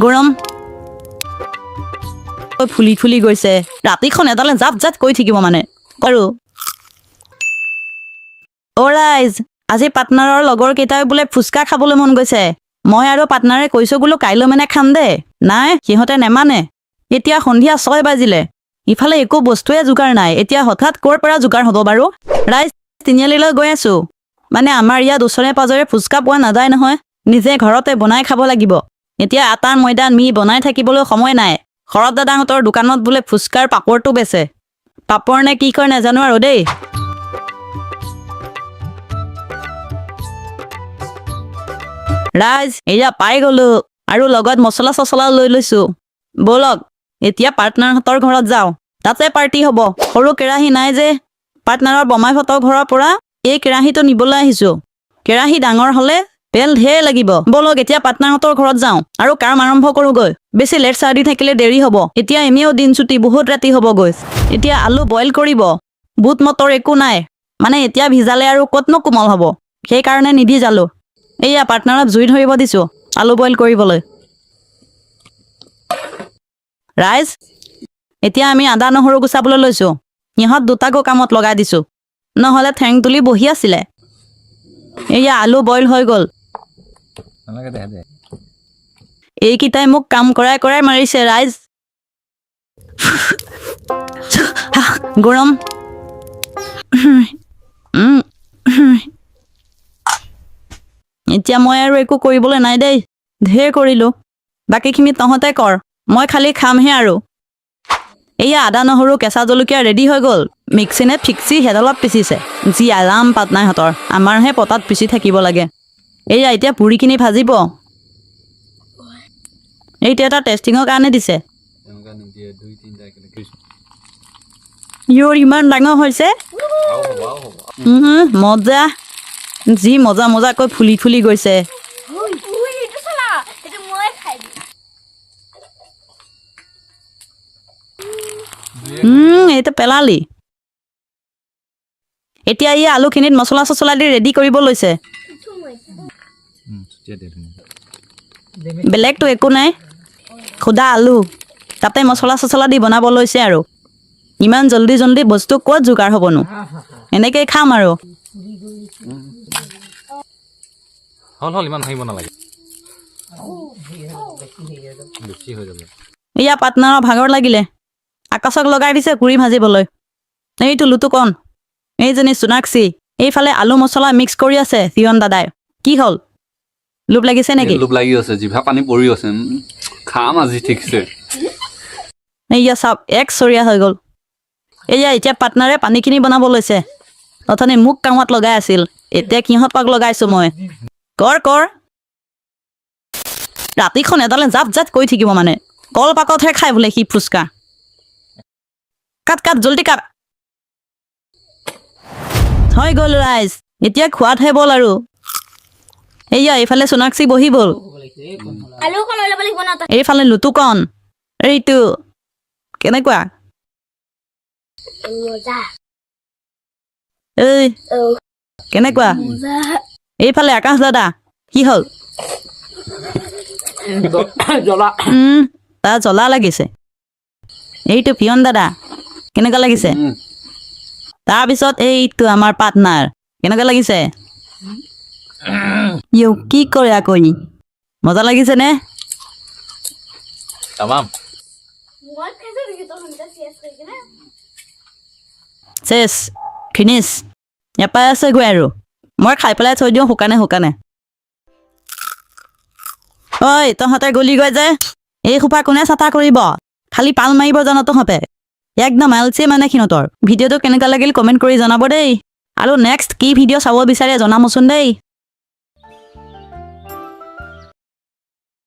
গৰম ফুলি ফুলি গৈছে ৰাতিখন এডালে জাপ জাপ কৈ থাকিব মানে আৰু অ' ৰাইজ আজি পাৰ্টনাৰৰ লগৰ কেইটাই বোলে ফুচকা খাবলৈ মন গৈছে মই আৰু পাৰ্টনাৰে কৈছো বোলো কাইলৈ মানে খাম দে নাই সিহঁতে নেমানে এতিয়া সন্ধিয়া 6 বাজিলে ইফালে একো বস্তুৱে যোগাৰ নাই এতিয়া হঠাৎ ক'ৰ পৰা যোগাৰ হ'ব বাৰু ৰাইজ তিনিআলিলৈ গৈ আছো মানে আমাৰ ইয়াত ওচৰে পাজৰে ফুচকা পোৱা নাযায় নহয় নিজে ঘৰতে বনাই খাব লাগিব এতিয়া আটাৰ ময়দা মি বনাই থাকিবলৈ সময় নাই শৰৎ দাদাহঁতৰ দোকানত বোলে ফুচকাৰ পাপৰটো বেচে পাপৰ নে কি কয় নাজানো আৰু দেই ৰাইজ এয়া পাই গলো আৰু লগত মছলা চছলা লৈ লৈছো বলক এতিয়া পাৰ্টনাৰহঁতৰ ঘৰত যাওঁ তাতে পাৰ্টি হ'ব সৰু কেৰাহী নাই যে পাৰ্টনাৰৰ বমাইহঁতৰ ঘৰৰ পৰা এই কেৰাহীটো নিবলৈ আহিছো কেৰাহী ডাঙৰ হ'লে তেল ঢেৰ লাগিব বলক এতিয়া পাৰ্টনাৰহঁতৰ ঘৰত যাওঁ আৰু কাম আৰম্ভ কৰোঁগৈ বেছি লেট চাৰ্দি থাকিলে দেৰি হ'ব এতিয়া এনেও দিন ছুটি বহুত ৰাতি হ'বগৈ এতিয়া আলু বইল কৰিব বুট মটৰ একো নাই মানে এতিয়া ভিজালে আৰু ক'তনো কোমল হ'ব সেইকাৰণে নিভিজালো এইয়া পাৰ্টনাৰক জুই ধৰিব দিছো আলু বইল কৰিবলৈ ৰাইজ এতিয়া আমি আদা নহৰু গুচাবলৈ লৈছো সিহঁত দুটাকো কামত লগাই দিছো নহ'লে ঠেং তুলি বহি আছিলে এইয়া আলু বইল হৈ গ'ল এইকেইটাই মোক কাম কৰাই কৰাই মাৰিছে ৰাইজ গৰম এতিয়া মই আৰু একো কৰিবলৈ নাই দেই ঢেৰ কৰিলো বাকীখিনি তহঁতে কৰ মই খালি খামহে আৰু এইয়া আদা নহৰু কেঁচা জলকীয়া ৰেডি হৈ গ'ল মিক্সিনে ফিক্সি হেডালত পিচিছে যি আৰাম পাটনাইহঁতৰ আমাৰহে পতাত পিচি থাকিব লাগে এইয়া এতিয়া পুৰিখিনি ভাজিব এইটো এটা টেষ্টিঙৰ কাৰণে দিছে ইয়ৰ ইমান ডাঙৰ হৈছে মজা যি মজা মজাকৈ ফুলি ফুলি গৈছে এইটো পেলালি এতিয়া এই আলুখিনিত মছলা চছলা দি ৰেডি কৰিব লৈছে বেলেগটো একো নাই খুদা আলু তাতে মছলা চছলা দি বনাব লৈছে আৰু ইমান জল্দি জল্দি বস্তু ক'ত যোগাৰ হ'বনো এনেকৈ খাম আৰু এয়া পাৰ্টনাৰৰ ভাগৰ লাগিলে আকাশক লগাই দিছে পুৰি ভাজিবলৈ এইটো লুটু কণ এইজনী সোণাক্ষী এইফালে আলু মছলা মিক্স কৰি আছে চিয়ন দাদাই কি হ'ল লোভ লাগিছে নেকি লোভ লাগি আছে জিভা পানী পৰি আছে খাম আজি ঠিকছে এইয়া চাওক এক চৰিয়া হৈ গ'ল এইয়া এতিয়া পাৰ্টনাৰে পানীখিনি বনাব লৈছে অথনি মোক কামত লগাই আছিল এতিয়া কিহঁতক লগাইছো মই কৰ কৰ ৰাতিখন এডালে জাপ জাপ কৈ থাকিব মানে কল পাকতহে খাই বোলে সি ফুচকা কাট কাট জল্দি কাট হৈ গ'ল ৰাইজ এতিয়া খোৱাতহে বল আৰু এইয়া এইফালে সোণাক্ষী বহি বল এইফালে লুটুকণ এইটো কেনেকুৱা এই কেনেকুৱা এইফালে আকাশ দাদা কি হ'ল তাৰ জ্বলা লাগিছে এইটো পিয়ন দাদা কেনেকুৱা লাগিছে তাৰপিছত এইটো আমাৰ পাৰ্টনাৰ কেনেকুৱা লাগিছে ইউ কি কৰে আকৌ মজা লাগিছে নে চেছ ফিনিছ এপাই আছেগৈ আৰু মই খাই পেলাই থৈ দিওঁ শুকানে শুকানে ঐ তহঁতে গলি গৈ যে এই সোপা কোনে চাফা কৰিব খালি পাল মাৰিব জানো তহঁতে একদম আলচিয়ে মানে সিহঁতৰ ভিডিঅ'টো কেনেকুৱা লাগিল কমেণ্ট কৰি জনাব দেই আৰু নেক্সট কি ভিডিঅ' চাব বিচাৰে জনাবচোন দেই